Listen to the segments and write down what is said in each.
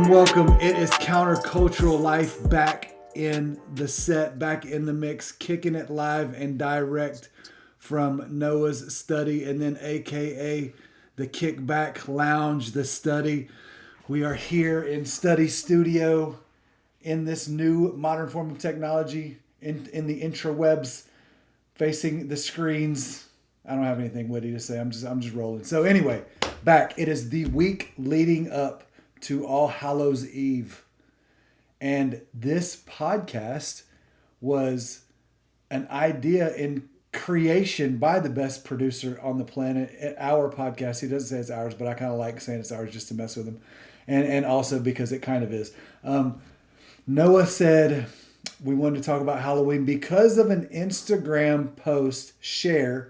Welcome. It is Countercultural Life back in the set, back in the mix, kicking it live and direct from Noah's study, and then AKA the Kickback Lounge, the study. We are here in Study Studio in this new modern form of technology in the intrawebs, facing the screens. I don't have anything witty to say. I'm just rolling. So anyway, back. It is the week leading up to All Hallows Eve. And this podcast was an idea in creation by the best producer on the planet. Our podcast, he doesn't say it's ours, but I kind of like saying it's ours just to mess with him. And also because it kind of is. Noah said we wanted to talk about Halloween because of an Instagram post share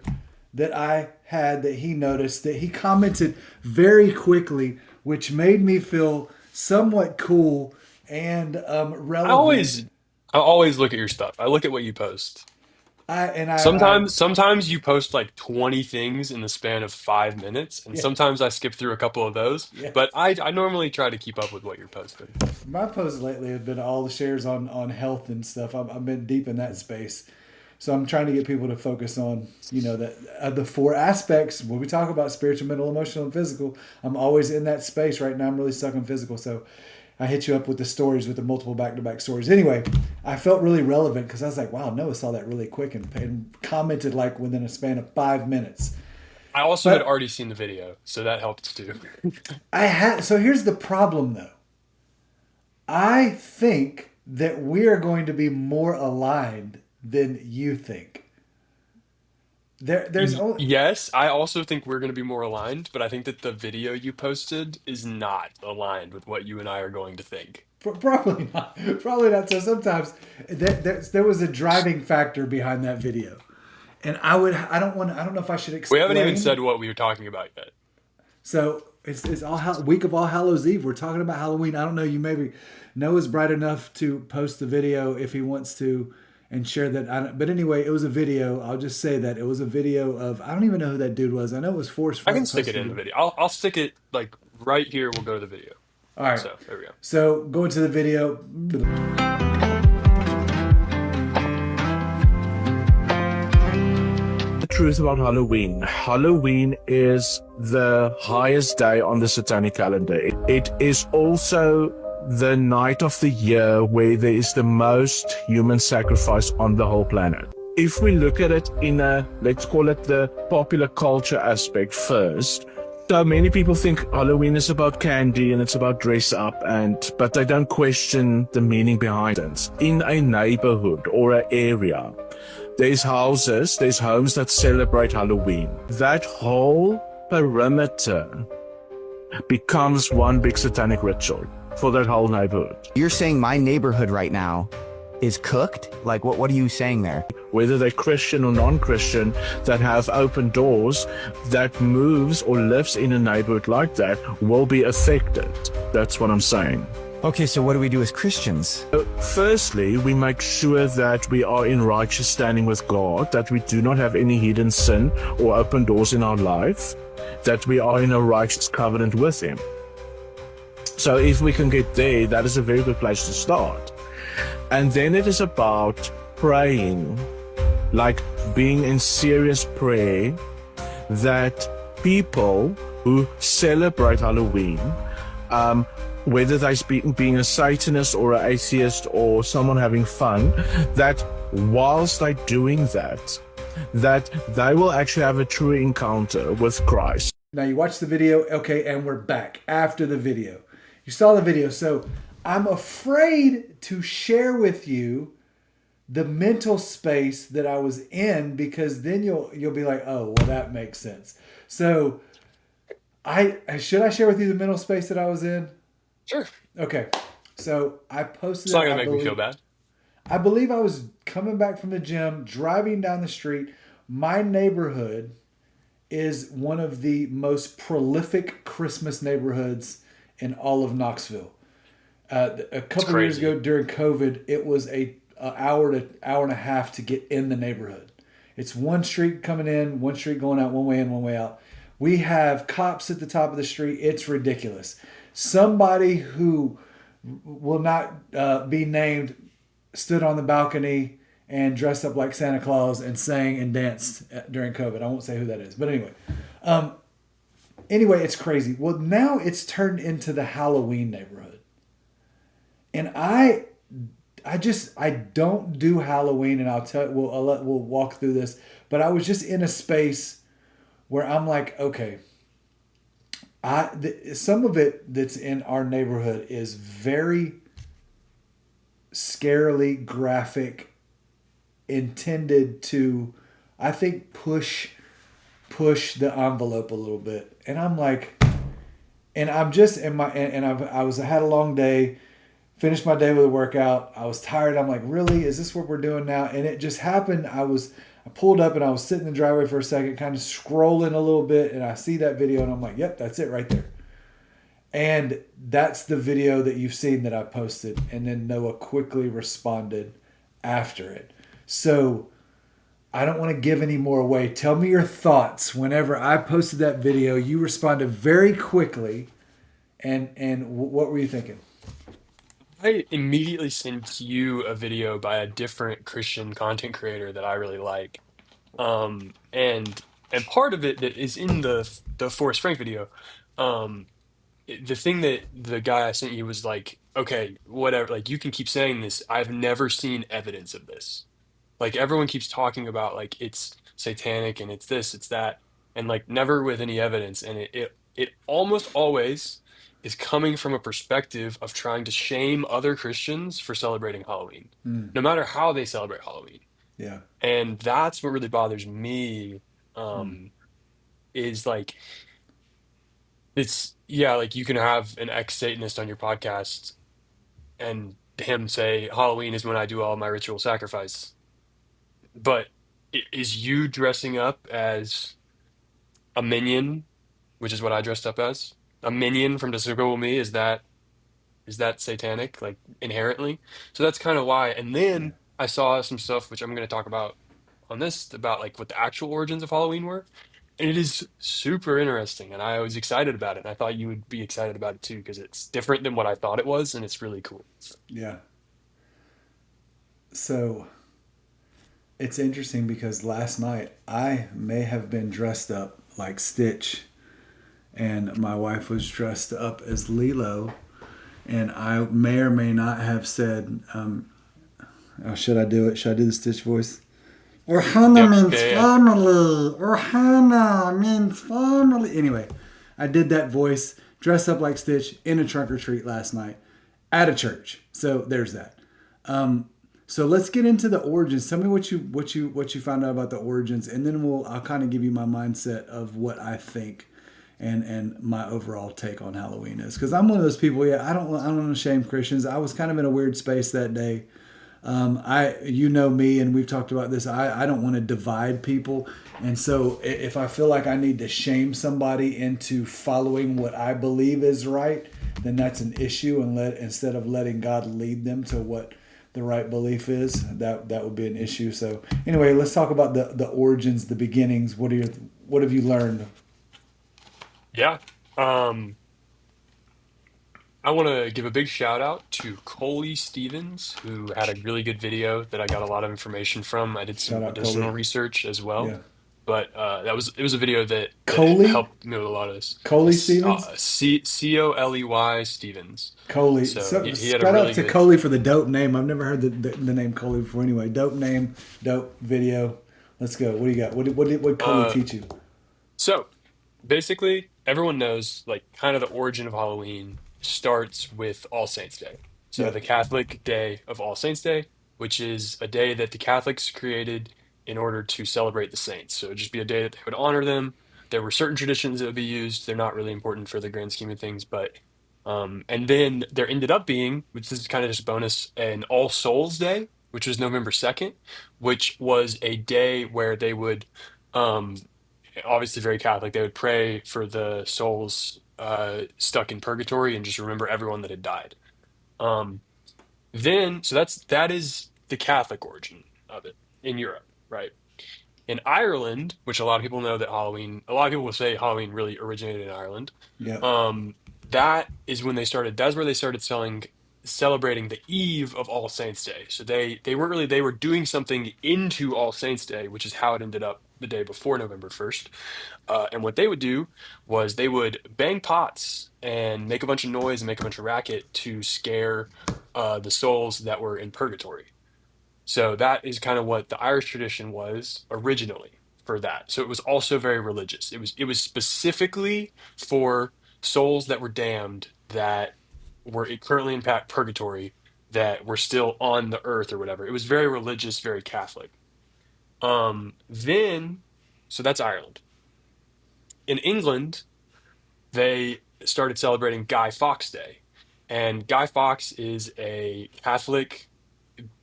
that I had that he noticed, that he commented very quickly, which made me feel somewhat cool and relevant. I always look at your stuff. I look at what you post. I Sometimes you post like 20 things in the span of 5 minutes, and yeah, sometimes I skip through a couple of those. yeah. But I normally try to keep up with what you're posting. My posts lately have been all the shares on health and stuff. I've been deep in that space. So I'm trying to get people to focus on, the four aspects. When we talk about spiritual, mental, emotional, and physical, I'm always in that space right now. I'm really stuck on physical. So I hit you up with the stories, with the multiple back-to-back stories. Anyway, I felt really relevant because I was like, wow, Noah saw that really quick and commented like within a span of 5 minutes. I also had But already seen the video, so that helped too. so here's the problem though. I think that we are going to be more aligned than you think. There's only Yes, I also think we're going to be more aligned, but I think that the video you posted is not aligned with what you and I are going to think. probably not. Probably not. So sometimes there was a driving factor behind that video, and I don't know if I should We haven't even explain. said what we were talking about yet. So it's week of All Hallows Eve. We're talking about Halloween. I don't know. You maybe Noah's bright enough to post the video if he wants to and share that. But anyway, it was a video. I'll just say that it was a video of, I don't even know who that dude was. I know it was Forrest I can Frank stick it posted in the it. video. I'll stick it like right here. We'll go to the video. All right. So there we go. So going to the video. The truth about Halloween. Halloween is the highest day on the satanic calendar. It is also the night of the year where there is the most human sacrifice on the whole planet. If we look at it in let's call it the popular culture aspect first, so many people think Halloween is about candy and it's about dress up, but they don't question the meaning behind it. In a neighborhood or an area, there's homes that celebrate Halloween. That whole perimeter becomes one big satanic ritual for that whole neighborhood. You're saying my neighborhood right now is cooked? Like, what are you saying there? Whether they're Christian or non-Christian, that have open doors, that moves or lives in a neighborhood like that will be affected. That's what I'm saying. Okay, so what do we do as Christians? Firstly, we make sure that we are in righteous standing with God, that we do not have any hidden sin or open doors in our life, that we are in a righteous covenant with Him. So if we can get there, that is a very good place to start. And then it is about praying, like being in serious prayer, that people who celebrate Halloween, whether they're being a Satanist or an atheist or someone having fun, that whilst they're doing that they will actually have a true encounter with Christ. Now you watch the video, okay, and we're back after the video. You saw the video, so I'm afraid to share with you the mental space that I was in, because then you'll be like, oh, well, that makes sense. So should I share with you the mental space that I was in? Sure. Okay. So I posted It's not gonna make me feel bad. I believe I was coming back from the gym, driving down the street. My neighborhood is one of the most prolific Christmas neighborhoods in all of Knoxville. A It's couple years ago crazy. during COVID, it was a hour to hour and a half to get in the neighborhood. It's one street coming in, one street going out, one way in, one way out. We have cops at the top of the street. It's ridiculous. Somebody who will not be named stood on the balcony and dressed up like Santa Claus and sang and danced during COVID. I won't say who that is, but um, anyway, it's crazy. Well, now it's turned into the Halloween neighborhood, and I don't do Halloween, and I'll tell we'll walk through this, but I was just in a space where I'm like, okay, some of it that's in our neighborhood is very scarily graphic, intended to, I think, push the envelope a little bit, and I'm like, and I'm just in my and I had a long day. Finished my day with a workout. I was tired. I'm like, really? Is this what we're doing now? And it just happened. I pulled up and I was sitting in the driveway for a second, kind of scrolling a little bit, and I see that video and I'm like, yep, that's it right there. And that's the video that you've seen that I posted. And then Noah quickly responded after it. So I don't want to give any more away. Tell me your thoughts. Whenever I posted that video, you responded very quickly. And what were you thinking? I immediately sent you a video by a different Christian content creator that I really like. Um, and and part of it that is in the Forrest Frank video. Um, the thing that the guy I sent you was like, okay, whatever, like you can keep saying this. I've never seen evidence of this. Like everyone keeps talking about like it's satanic and it's this, it's that, and like never with any evidence. And it almost always is coming from a perspective of trying to shame other Christians for celebrating Halloween, Mm, no matter how they celebrate Halloween. yeah. And that's what really bothers me, Mm, um, is like it's yeah, like you can have an ex-Satanist on your podcast and him say Halloween is when I do all my ritual sacrifice. But is you dressing up as a minion, which is what I dressed up as, a minion from Despicable Me, is that satanic, like inherently? So that's kind of why. And yeah. then I saw some stuff which I'm going to talk about on this about like what the actual origins of Halloween were. And it is super interesting, and I was excited about it. And I thought you would be excited about it too, because it's different than what I thought it was, and it's really cool. Yeah. So it's interesting because last night I may have been dressed up like Stitch, and my wife was dressed up as Lilo, and I may or may not have said, oh, should I do it? Should I do the Stitch voice? Ohana Yep. means Yeah. Yeah. family. Ohana means family. Anyway, I did that voice, dressed up like Stitch in a trunk or treat last night at a church. So there's that. So let's get into the origins. Tell me what you found out about the origins, and then I'll kind of give you my mindset of what I think and my overall take on Halloween is. Because I'm one of those people. Yeah, I don't want to shame Christians. I was kind of in a weird space that day. You know me, and we've talked about this. I don't want to divide people, and so if I feel like I need to shame somebody into following what I believe is right, then that's an issue. And instead of letting God lead them to what the right belief is, that would be an issue. So anyway, let's talk about the origins, the beginnings. What have you learned? Yeah. Um, I want to give a big shout out to Coley Stevens, who had a really good video that I got a lot of information from. I did some Shout out additional Coley. research as well, Yeah, but it was a video that Coley, helped me with a lot of this. Coley Stevens. Coley Stevens. Coley. So So he had a shout out really to good. Coley for the dope name. I've never heard the name Coley before. Anyway, dope name, dope video. Let's go. What do you got? What Coley Uh, teach you? so basically, everyone knows like kind of the origin of Halloween starts with All Saints Day. So the Yep. Catholic Day of All Saints Day, which is a day that the Catholics created in order to celebrate the saints. So it'd just be a day that they would honor them. There were certain traditions that would be used. They're not really important for the grand scheme of things, but and then there ended up being, which is kind of just bonus, an All Souls Day, which was November 2nd, which was a day where they would um obviously very Catholic. They would pray for the souls stuck in purgatory and just remember everyone that had died. Um, so that is the Catholic origin of it in Europe, right? In Ireland, which a lot of people know that a lot of people will say Halloween really originated in Ireland. Yep. Um, that's where they started celebrating the eve of All Saints' Day. So they were doing something into All Saints' Day, which is how it ended up the day before November 1st. And what they would do was they would bang pots and make a bunch of noise and make a bunch of racket to scare the souls that were in purgatory. So that is kind of what the Irish tradition was originally for that. So it was also very religious. It was specifically for souls that were damned that were currently in purgatory that were still on the earth or whatever. It was very religious, very Catholic. Then so that's Ireland. In England, they started celebrating Guy Fawkes Day. And Guy Fawkes is a Catholic,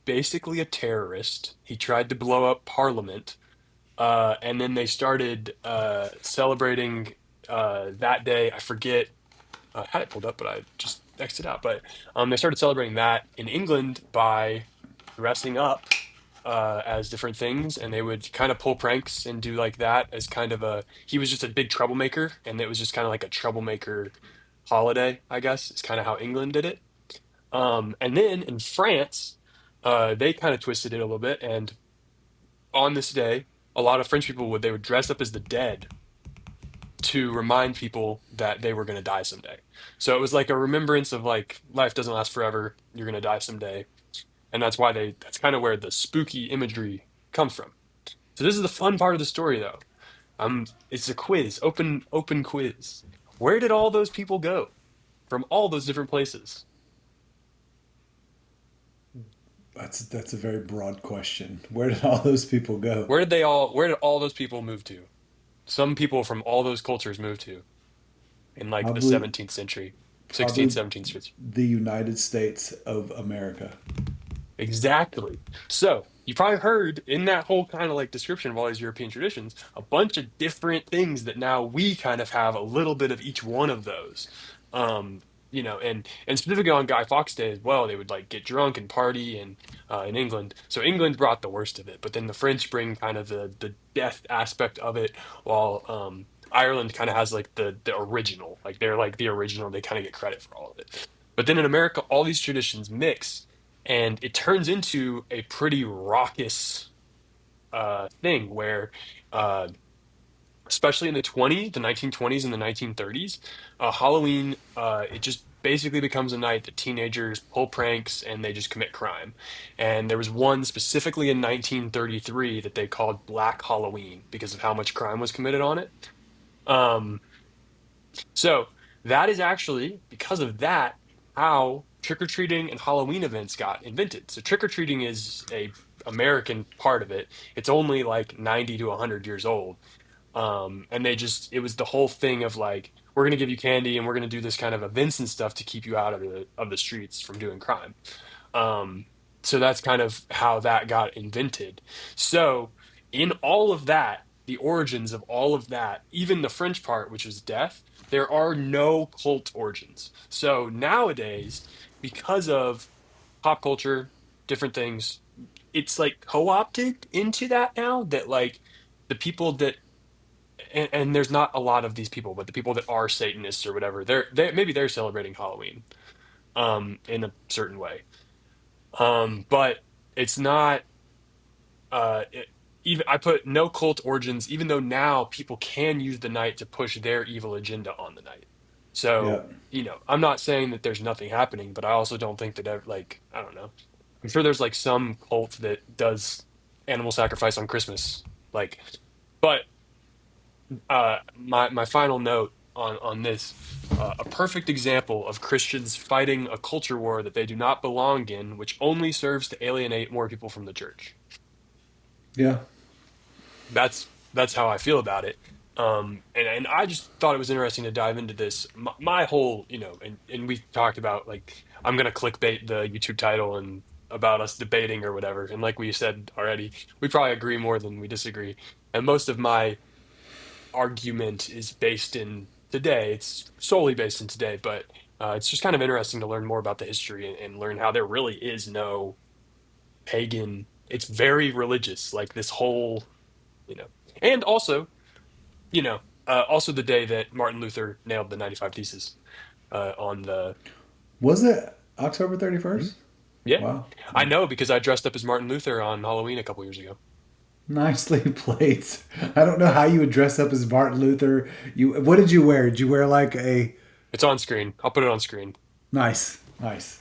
basically a terrorist. He tried to blow up Parliament, and then they started celebrating that day. I forget. I had it pulled up, but I just exited out. But they started celebrating that in England by dressing up as different things, and they would kind of pull pranks and do like that as kind of a. He was just a big troublemaker, and it was just kind of like a troublemaker holiday, I guess. It's kind of how England did it. And then in France, they kind of twisted it a little bit, and on this day, a lot of French people would dress up as the dead to remind people that they were going to die someday. So it was like a remembrance of like life doesn't last forever. You're going to die someday, and that's kind of where the spooky imagery comes from. So this is the fun part of the story, though. It's a quiz, open quiz. Where did all those people go from all those different places? That's a very broad question. Where did all those people go? Where did all those people move to? Some people from all those cultures moved to in like the Probably 17th century, 16th, probably 17th century. the United States of America. Exactly. So you probably heard in that whole kind of like description of all these European traditions, a bunch of different things that now we kind of have a little bit of each one of those. Um, and specifically on Guy Fawkes Day as well, they would like get drunk and party and in England. So England brought the worst of it, but then the French bring kind of the death aspect of it, while Ireland kind of has like the original, like they're like the original. They kind of get credit for all of it. But then in America, all these traditions mix and it turns into a pretty raucous thing where uh, especially in the 1920s and the 1930s, Halloween, it just basically becomes a night that teenagers pull pranks and they just commit crime. And there was one specifically in 1933 that they called Black Halloween because of how much crime was committed on it. Um, so that is actually because of that how trick-or-treating and Halloween events got invented. So trick-or-treating is a American part of it. It's only like 90 to 100 years old. And it was the whole thing of like, we're going to give you candy and we're going to do this kind of events and stuff to keep you out of the streets from doing crime. Um, so that's kind of how that got invented. So, in all of that, the origins of all of that, even the French part, which is death, there are no cult origins. So nowadays, because of pop culture, different things, it's like co-opted into that now that like the people that and there's not a lot of these people, but the people that are Satanists or whatever, maybe they're celebrating Halloween in a certain way. But it's not it, even I put no cult origins, even though now people can use the night to push their evil agenda on the night. Yeah. So, I'm not saying that there's nothing happening, but I also don't think that like I don't know. I'm sure there's like some cult that does animal sacrifice on Christmas. Like, but my final note on this a perfect example of Christians fighting a culture war that they do not belong in, which only serves to alienate more people from the church. Yeah. That's how I feel about it. And I just thought it was interesting to dive into this. My whole, and we talked about like I'm gonna clickbait the YouTube title and about us debating or whatever. And like we said already, we probably agree more than we disagree. And most of my argument is based in today. It's solely based in today, but it's just kind of interesting to learn more about the history and learn how there really is no pagan. It's very religious, like this whole, you know, and also, you know, also the day that Martin Luther nailed the 95 Theses on the. Was it October Mhm. 31st? Yeah, Wow. I know because I dressed up as Martin Luther on Halloween a couple years ago. Nicely played. I don't know how you would dress up as Martin Luther. What did you wear? Did you wear like a It's on screen. I'll put it on screen. nice, nice?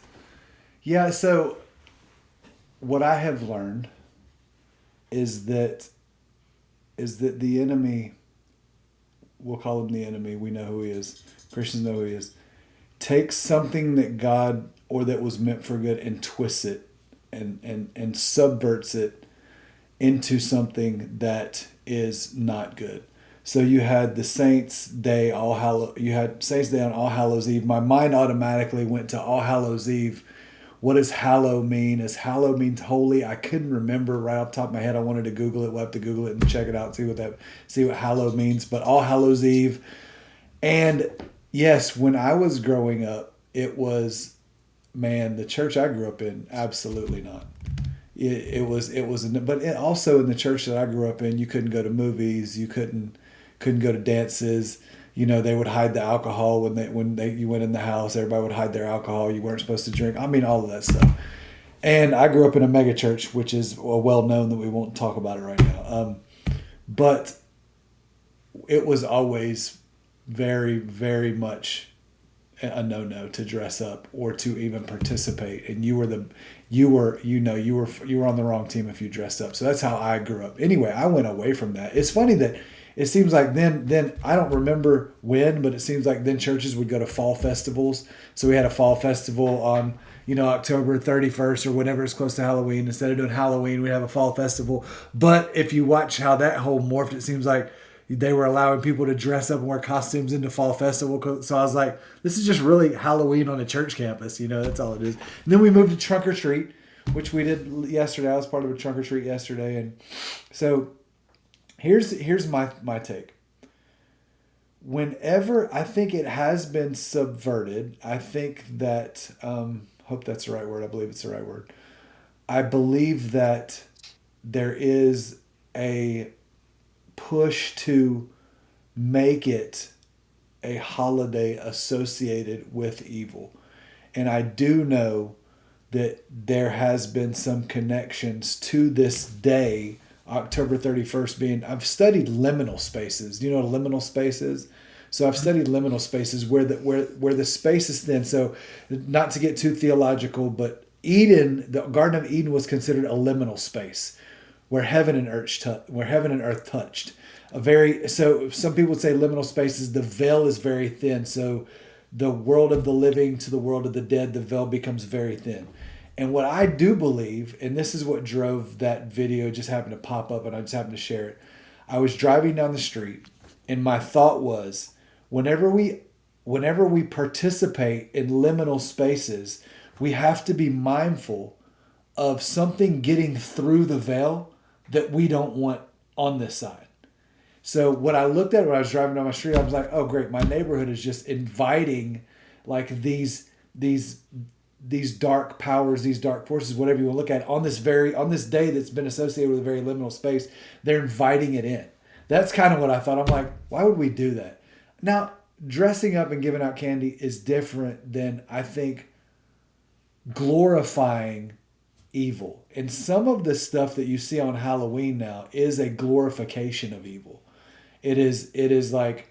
Yeah, so what I have learned is that the enemy, we'll call him the enemy, we know who he is. Christians know who he is. Takes something that God or that was meant for good and twists it and subverts it into something that is not good. So you had the Saints Day you had Saints Day on All Hallows Eve. My mind automatically went to All Hallows Eve. What does hallow mean? Does hallow means holy? I couldn't remember right off the top of my head. I wanted to Google it. We'll have to Google it and check it out, see what hallow means. But All Hallows Eve. And yes, when I was growing up, it was, man, the church I grew up in, absolutely not. But also in the church that I grew up in, you couldn't go to movies, you couldn't go to dances. You know, they would hide the alcohol you went in the house. Everybody would hide their alcohol. You weren't supposed to drink. I mean, all of that stuff. And I grew up in a mega church, which is well known that we won't talk about it right now. But it was always very, very much a no to dress up or to even participate. And you were on the wrong team if you dressed up. So that's how I grew up. Anyway, I went away from that. It's funny that it seems like then I don't remember when, but it seems like then churches would go to fall festivals. So we had a fall festival on October 31st or whenever it's close to Halloween. Instead of doing Halloween, we have a fall festival. But if you watch how that whole morphed, it seems like they were allowing people to dress up and wear costumes into fall festival. So I was like, this is just really Halloween on a church campus. That's all it is. And then we moved to trunk or treat, which we did yesterday. I was part of a trunk or treat yesterday. And so here's my take. Whenever I think it has been subverted, I think that, hope that's the right word. I believe it's the right word. I believe that there is a push to make it a holiday associated with evil. And I do know that there has been some connections to this day, October 31st being, I've studied liminal spaces. Do you know what a liminal space is? So I've studied liminal spaces where the space is thin. So not to get too theological, but the Garden of Eden was considered a liminal space where heaven and earth touched. So some people would say liminal spaces, the veil is very thin. So the world of the living to the world of the dead, the veil becomes very thin. And what I do believe, and this is what drove that video, it just happened to pop up and I just happened to share it. I was driving down the street and my thought was, whenever we participate in liminal spaces, we have to be mindful of something getting through the veil that we don't want on this side. So what I looked at when I was driving down my street, I was like, oh great, my neighborhood is just inviting like these dark powers, these dark forces, whatever you want to look at, on this day that's been associated with a very liminal space, they're inviting it in. That's kind of what I thought. I'm like, why would we do that? Now, dressing up and giving out candy is different than, I think, glorifying evil. And some of the stuff that you see on Halloween now is a glorification of evil. It is like,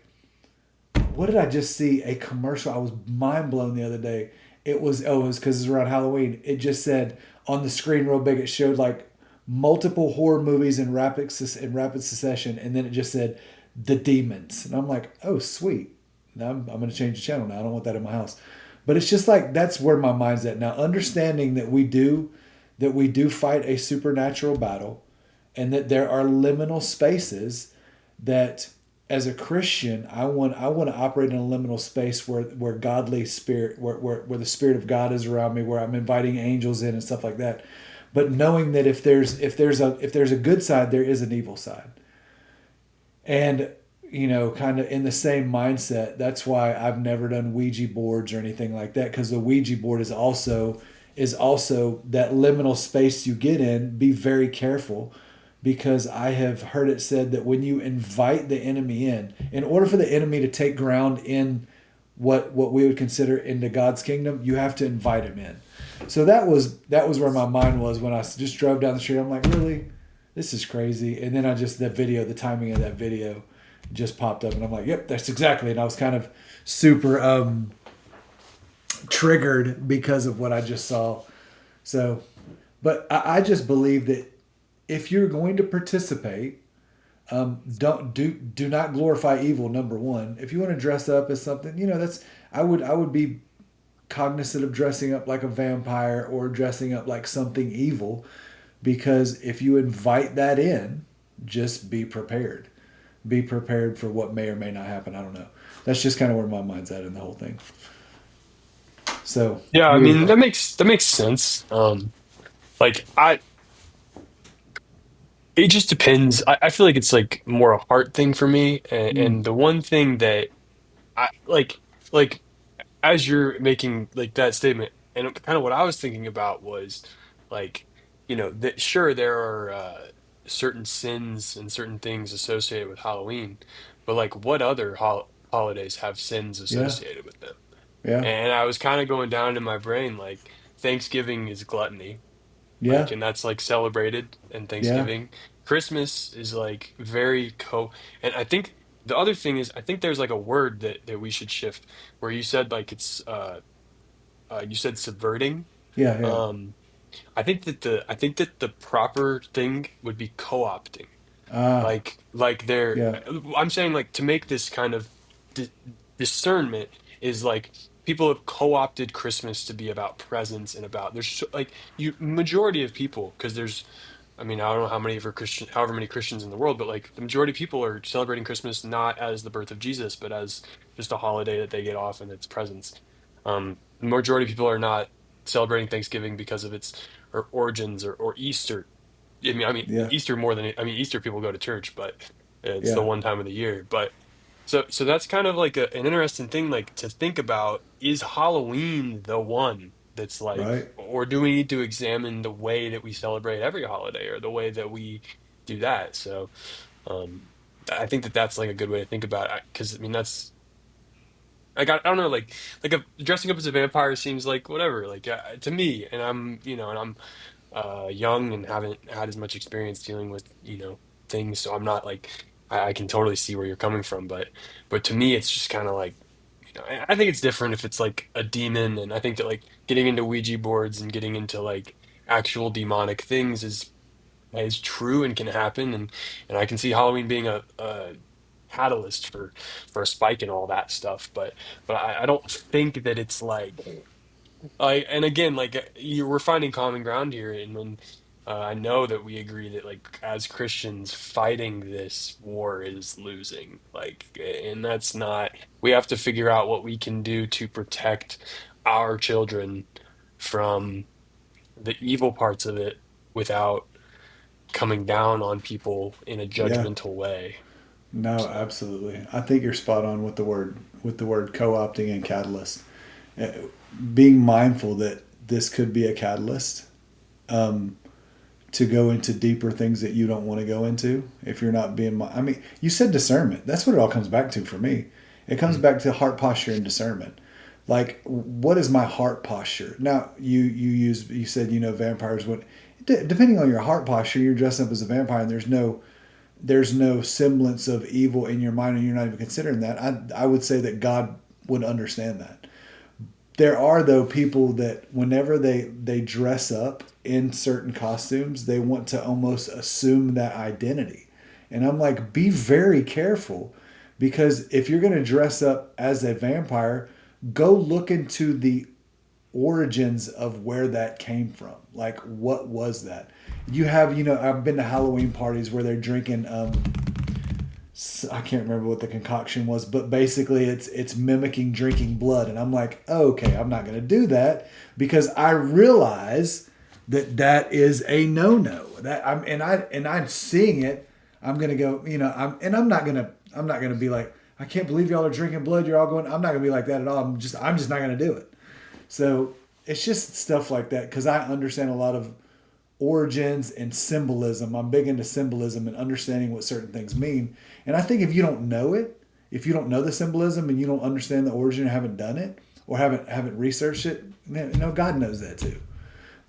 what did I just see? A commercial. I was mind blown the other day. It was because it's around Halloween. It just said on the screen real big, it showed like multiple horror movies in rapid succession. And then it just said The Demons. And I'm like, oh, sweet. Now I'm going to change the channel now. I don't want that in my house. But it's just like, that's where my mind's at now. Understanding that we do fight a supernatural battle and that there are liminal spaces that, as a Christian, I want to operate in a liminal space where godly spirit, where the Spirit of God is around me, where I'm inviting angels in and stuff like that. But knowing that if there's a good side, there is an evil side. And kind of in the same mindset. That's why I've never done Ouija boards or anything like that, because the Ouija board is also that liminal space you get in. Be very careful, because I have heard it said that when you invite the enemy in order for the enemy to take ground in what we would consider into God's kingdom, you have to invite him in. So that was where my mind was when I just drove down the street. I'm like, really, this is crazy. And then the timing of that video just popped up, and I'm like, yep, that's exactly. And I was kind of super triggered because of what I just saw. So, but I just believe that if you're going to participate, do not glorify evil. Number one, if you want to dress up as something, that's I would be cognizant of dressing up like a vampire or dressing up like something evil, because if you invite that in, just be prepared. Be prepared for what may or may not happen. I don't know. That's just kind of where my mind's at in the whole thing. So, Yeah, I you, mean that makes sense. Like I it just depends. I feel like it's like more a heart thing for me. And the one thing that I like as you're making like that statement, and kind of what I was thinking about was like, that sure there are certain sins and certain things associated with Halloween, but like what other holidays have sins yeah, associated with them? yeah, And I was kind of going down in my brain like Thanksgiving is gluttony, yeah, like, and that's like celebrated in yeah, Thanksgiving. Christmas is like very and I think the other thing is I think there's like a word that we should shift where you said like it's you said subverting. yeah, yeah. Um I think that the proper thing would be co-opting. Ah, Like they're yeah, I'm saying like to make this kind of di discernment is like people have co-opted Christmas to be about presents and about like you majority of people because there's I mean I don't know how many for Christian however many Christians in the world, but like the majority of people are celebrating Christmas not as the birth of Jesus but as just a holiday that they get off and it's presents. The majority of people are not celebrating Thanksgiving because of its or origins or Easter. I mean, yeah, Easter more than I mean, Easter people go to church, but it's the yeah, one time of the year. But so that's kind of like an interesting thing, like to think about. Is Halloween the one that's like, right, or do we need to examine the way that we celebrate every holiday or the way that we do that? So, um, I think that that's like a good way to think about it because I mean that's. Like I don't know, like dressing up as a vampire seems like whatever, like to me, and I'm young and haven't had as much experience dealing with, things. So I'm not like I can totally see where you're coming from, but to me it's just kind of like, I think it's different if it's like a demon, and I think that like getting into Ouija boards and getting into like actual demonic things is true and can happen, and I can see Halloween being a catalyst for a spike and all that stuff, but I don't think that it's like and again, like we're finding common ground here, and when I know that we agree that like as Christians, fighting this war is losing. Like, and that's not. We have to figure out what we can do to protect our children from the evil parts of it without coming down on people in a yeah. judgmental way. No, So, absolutely. I think you're spot on with the word co-opting and catalyst. Uh, Being mindful that this could be a catalyst, um, to go into deeper things that you don't want to go into if you're not being. I mean, you said discernment. That's what it all comes back to for me. It comes mm, back to heart posture and discernment. Like, what is my heart posture? Now, you said vampires would, depending on your heart posture, you're dressed up as a vampire, and there's no semblance of evil in your mind, and you're not even considering that. I would say that God would understand that. There are, though, people that whenever they dress up in certain costumes, they want to almost assume that identity. And I'm like, be very careful, because if you're going to dress up as a vampire, go look into the origins of where that came from. Like, what was that? I've been to Halloween parties where they're drinking. I can't remember what the concoction was, but basically it's mimicking drinking blood, and I'm like, okay, I'm not going to do that, because I realize that is a no-no. That I'm seeing it. I'm gonna go, I'm not gonna be like, I can't believe y'all are drinking blood. You're all going. I'm not gonna be like that at all. I'm just not gonna do it. So it's just stuff like that because I understand a lot of origins and symbolism. I'm big into symbolism and understanding what certain things mean. And I think if you don't know it, if you don't know the symbolism and you don't understand the origin or haven't done it or haven't researched it, man, God knows that too.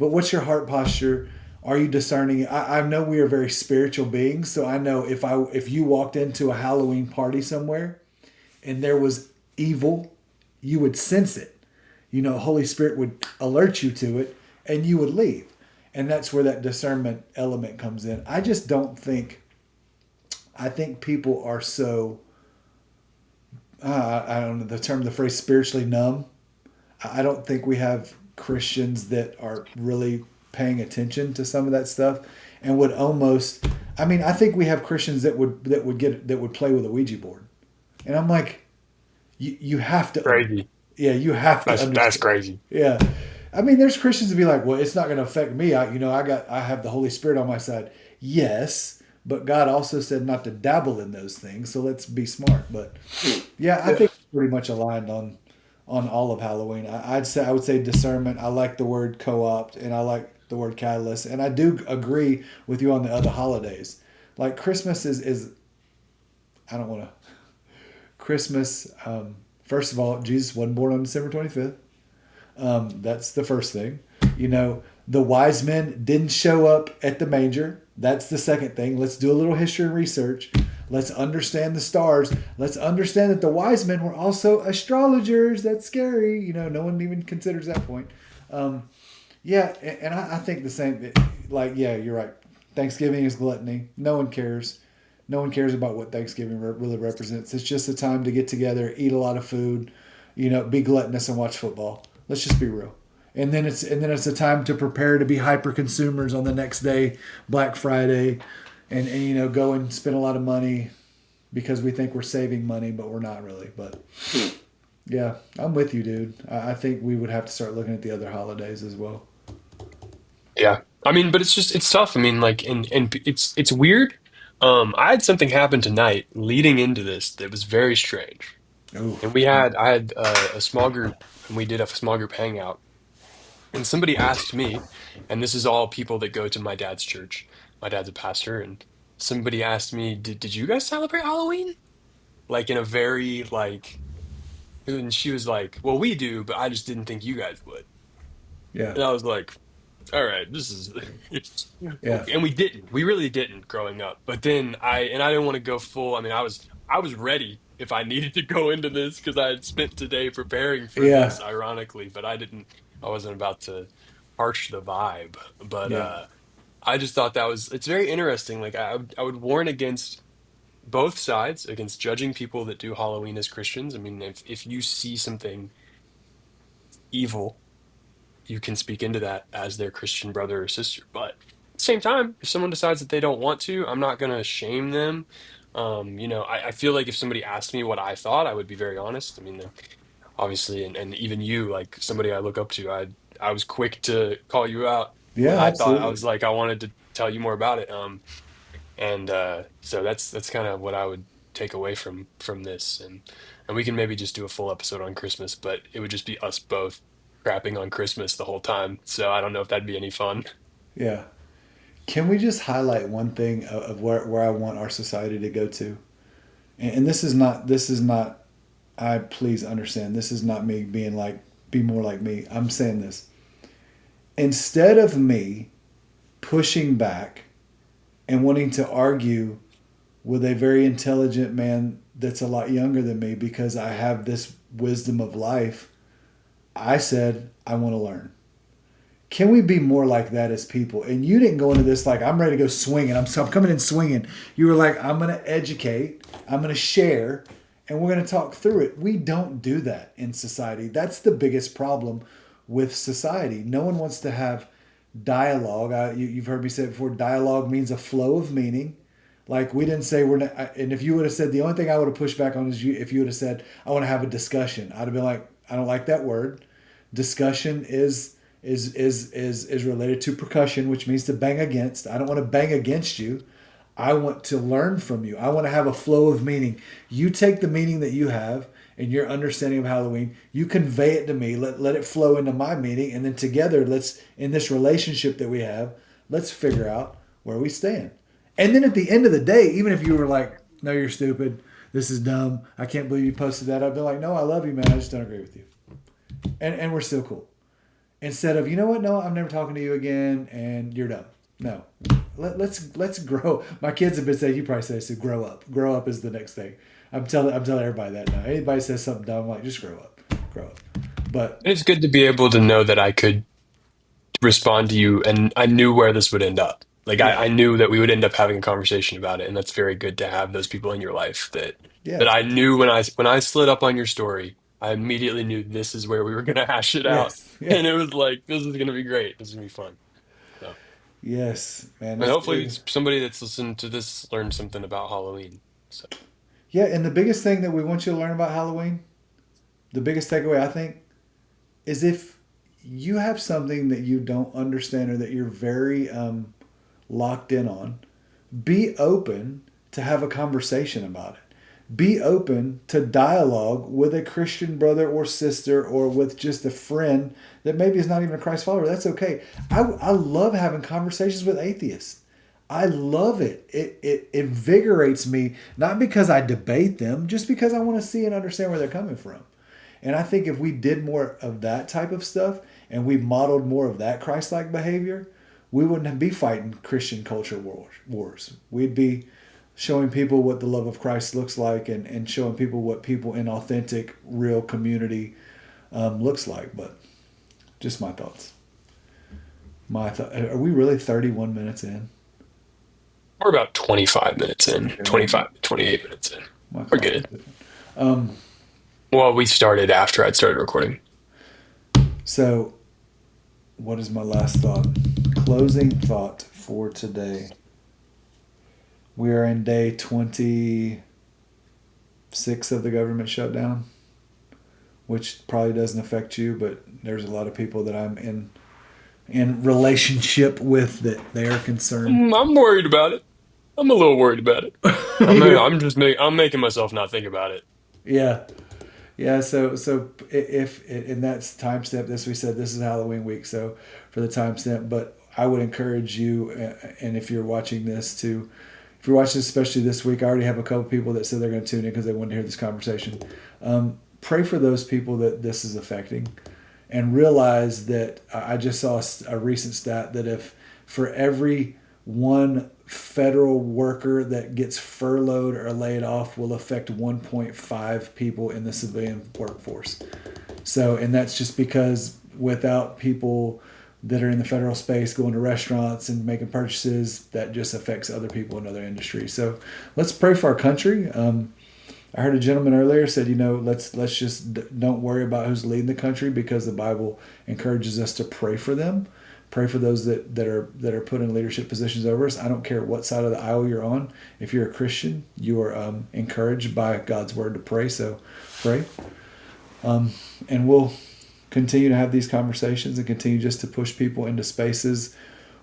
But what's your heart posture? Are you discerning? I know we are very spiritual beings, so I know if you walked into a Halloween party somewhere and there was evil, you would sense it. Holy Spirit would alert you to it and you would leave. And that's where that discernment element comes in. I just don't think, I think people are so, I don't know the phrase spiritually numb. I don't think we have Christians that are really paying attention to some of that stuff and would almost, I think we have Christians that would play with a Ouija board. And I'm like, you have to, Crazy. yeah, you have to That's understand. crazy. Yeah. There's Christians to be like, well, it's not going to affect me. I have the Holy Spirit on my side. Yes, but God also said not to dabble in those things. So let's be smart. But yeah, I Yeah. think we're pretty much aligned on all of Halloween. I would say discernment. I like the word co-opt and I like the word catalyst. And I do agree with you on the other holidays. Like Christmas is I don't want to Christmas. First of all, Jesus wasn't born on December 25th. That's the first thing. The wise men didn't show up at the manger. That's the second thing. Let's do a little history and research. Let's understand the stars. Let's understand that the wise men were also astrologers. That's scary. No one even considers that point. Yeah, and I think the same. Like, yeah, you're right. Thanksgiving is gluttony. No one cares. No one cares about what Thanksgiving really represents. It's just a time to get together, eat a lot of food, be gluttonous and watch football. Let's just be real. And then it's a time to prepare to be hyper consumers on the next day, Black Friday, and go and spend a lot of money because we think we're saving money, but we're not really. But yeah, I'm with you, dude. I think we would have to start looking at the other holidays as well. Yeah. But it's tough. And it's weird. I had something happen tonight leading into this that was very strange. Oh, And I had a small group, and we did a small group hangout. And somebody asked me, and this is all people that go to my dad's church. My dad's a pastor, and somebody asked me, "Did you guys celebrate Halloween?" Like in a very like, and she was like, "Well, we do, but I just didn't think you guys would." yeah, And I was like, all right, this is yeah, and we didn't. We really didn't growing up. But then I didn't want to go full. I was ready if I needed to go into this because I had spent today preparing for yeah, this, ironically, but I wasn't about to harsh the vibe. But yeah, I just thought it's very interesting. Like I would warn against both sides, against judging people that do Halloween as Christians. If you see something evil, you can speak into that as their Christian brother or sister. But at the same time, if someone decides that they don't want to, I'm not going to shame them. I feel like if somebody asked me what I thought, I would be very honest. Obviously, and even you, like somebody I look up to, I was quick to call you out when yeah, I thought I absolutely. was like I wanted to tell you more about it. And so that's kind of what I would take away from this, and we can maybe just do a full episode on Christmas, but it would just be us both crapping on Christmas the whole time. So I don't know if that'd be any fun. Yeah. Can we just highlight one thing of where I want our society to go to? And this is not, I please understand, this is not me being like, be more like me. I'm saying this. Instead of me pushing back and wanting to argue with a very intelligent man that's a lot younger than me because I have this wisdom of life, I said, I want to learn. Can we be more like that as people? And you didn't go into this like, I'm ready to go swinging. I'm coming in swinging. You were like, I'm going to educate, I'm going to share, and we're going to talk through it. We don't do that in society. That's the biggest problem with society. No one wants to have dialogue. You've heard me say it before. Dialogue means a flow of meaning. Like we didn't say we're not, and if you would have said, the only thing I would have pushed back on is if you would have said, I want to have a discussion, I'd have been like, I don't like that word. Discussion is related to percussion, which means to bang against. I don't want to bang against you. I want to learn from you. I want to have a flow of meaning. You take the meaning that you have and your understanding of Halloween, you convey it to me. Let it flow into my meaning. And then together, let's, in this relationship that we have, let's figure out where we stand. And then at the end of the day, even if you were like, no, you're stupid. This is dumb. I can't believe you posted that. I'd be like, no, I love you, man. I just don't agree with you. And we're still cool. Instead of, you know what? No, I'm never talking to you again and you're dumb. No. Let's grow. My kids have been saying, you probably say this, grow up. Grow up is the next thing. I'm telling everybody that now. Anybody says something dumb, I'm like, just grow up. Grow up. But And it's good to be able to know that I could respond to you and I knew where this would end up. Like yeah. I knew that we would end up having a conversation about it, and that's very good to have those people in your life that Yeah. I knew when I slid up on your story, I immediately knew this is where we were gonna hash it out. Yes. Yeah. And it was like, this is gonna be great. This is gonna be fun. So, Yes, man, and that's hopefully good. somebody that's listened to this learned something about Halloween. So Yeah, and the biggest thing that we want you to learn about Halloween, the biggest takeaway I think, is if you have something that you don't understand or that you're very locked in on, be open to have a conversation about it. Be open to dialogue with a Christian brother or sister or with just a friend that maybe is not even a Christ follower. That's okay. I love having conversations with atheists. I love it. It invigorates me, not because I debate them, just because I want to see and understand where they're coming from. And I think if we did more of that type of stuff and we modeled more of that Christ-like behavior, we wouldn't be fighting Christian culture wars. We'd be showing people what the love of Christ looks like and showing people what people in authentic, real community looks like. But just my thoughts. Are we really 31 minutes in? we're about 25 minutes in, Okay, 25, 28 minutes in. my We're clock is good. different. Um, Well, we started after I'd started recording. so, what is my last thought? Closing thought for today. We are in day 26 of the government shutdown, which probably doesn't affect you, but there's a lot of people that I'm in relationship with that they are concerned. I'm worried about it. I'm a little worried about it. I'm making myself not think about it. Yeah. Yeah, so if and that's timestamp this, we said this is Halloween week, so for the timestamp, but I would encourage you, and if you're watching this if you're watching this, especially this week, I already have a couple people that said they're going to tune in because they want to hear this conversation. Pray for those people that this is affecting, and realize that I just saw a recent stat that if for every one federal worker that gets furloughed or laid off will affect 1.5 people in the civilian workforce. So, and that's just because without people that are in the federal space going to restaurants and making purchases, that just affects other people in other industries. So let's pray for our country. I heard a gentleman earlier said, let's just don't worry about who's leading the country because the Bible encourages us to pray for them. Pray for those that are put in leadership positions over us. I don't care what side of the aisle you're on. If you're a Christian, you are encouraged by God's word to pray. So pray. And we'll continue to have these conversations and continue just to push people into spaces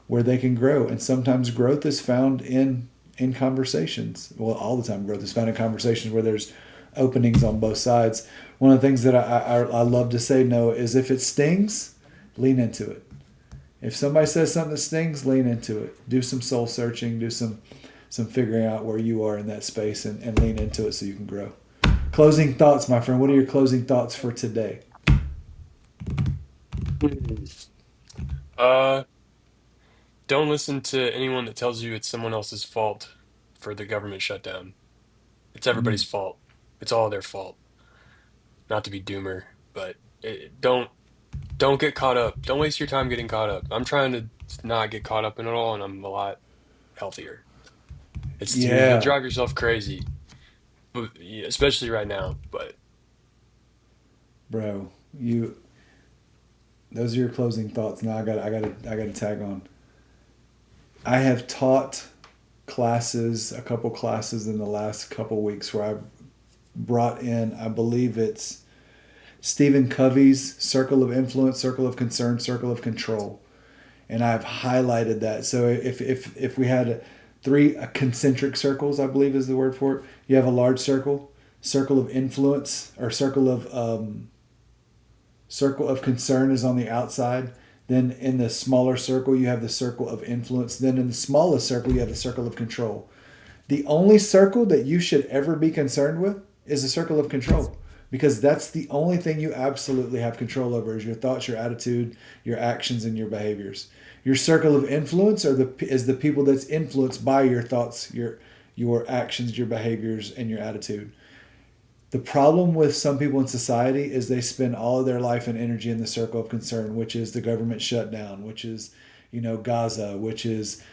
where they can grow. And sometimes growth is found in conversations. Well, all the time growth is found in conversations where there's openings on both sides. One of the things that I love to say, Noah, is if it stings, lean into it. If somebody says something that stings, lean into it. Do some soul searching, do some figuring out where you are in that space and lean into it so you can grow. Closing thoughts, my friend. What are your closing thoughts for today? Don't listen to anyone that tells you it's someone else's fault for the government shutdown. It's everybody's fault. It's all their fault. Not to be doomer, but don't get caught up. Don't waste your time getting caught up. I'm trying to not get caught up in it all, and I'm a lot healthier. You'll Yeah, drive yourself crazy, especially right now. But bro. Those are your closing thoughts. Now I got to tag on. I have taught a couple classes in the last couple weeks where I've brought in, I believe it's Stephen Covey's Circle of Influence, Circle of Concern, Circle of Control. And I've highlighted that. So if we had three concentric circles, I believe is the word for it. You have a large circle, circle of influence, or circle of concern is on the outside. Then in the smaller circle, you have the circle of influence. Then in the smallest circle, you have the circle of control. The only circle that you should ever be concerned with is the circle of control, because that's the only thing you absolutely have control over is your thoughts, your attitude, your actions, and your behaviors. Your circle of influence is the people that's influenced by your thoughts, your actions, your behaviors, and your attitude. The problem with some people in society is they spend all of their life and energy in the circle of concern, which is the government shutdown, which is, Gaza, which is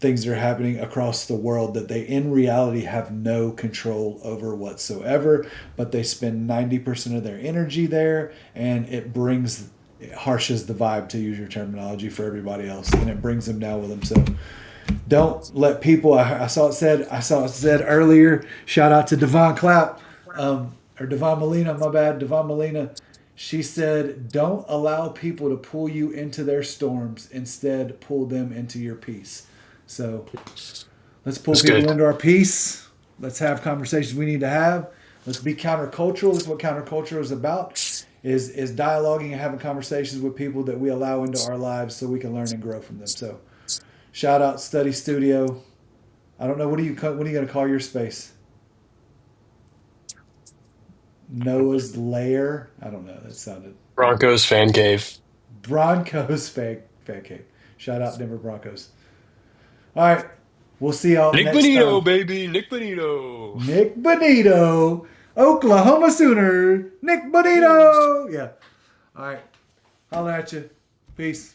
things that are happening across the world that they in reality have no control over whatsoever, but they spend 90% of their energy there, and it harshes the vibe, to use your terminology, for everybody else, and it brings them down with them. So don't let people. I saw it said earlier. Shout out to Devon Clapp, or Devon Molina. My bad, Devon Molina. She said, "Don't allow people to pull you into their storms. Instead, pull them into your peace." So let's pull That's people good. into our peace. Let's have conversations we need to have. Let's be countercultural. This is what counterculture is about. Is dialoguing and having conversations with people that we allow into our lives so we can learn and grow from them. So shout out Study Studio. I don't know, what are you going to call your space? Noah's Lair. I don't know. That sounded Broncos fan cave. Broncos fan cave. Shout out Denver Broncos. All right. We'll see y'all Nick next Bonito, time. baby. Nick Bonito. Nick Bonito, Oklahoma Sooner. Nick Bonito. Yeah. All right. Holla at you. Peace.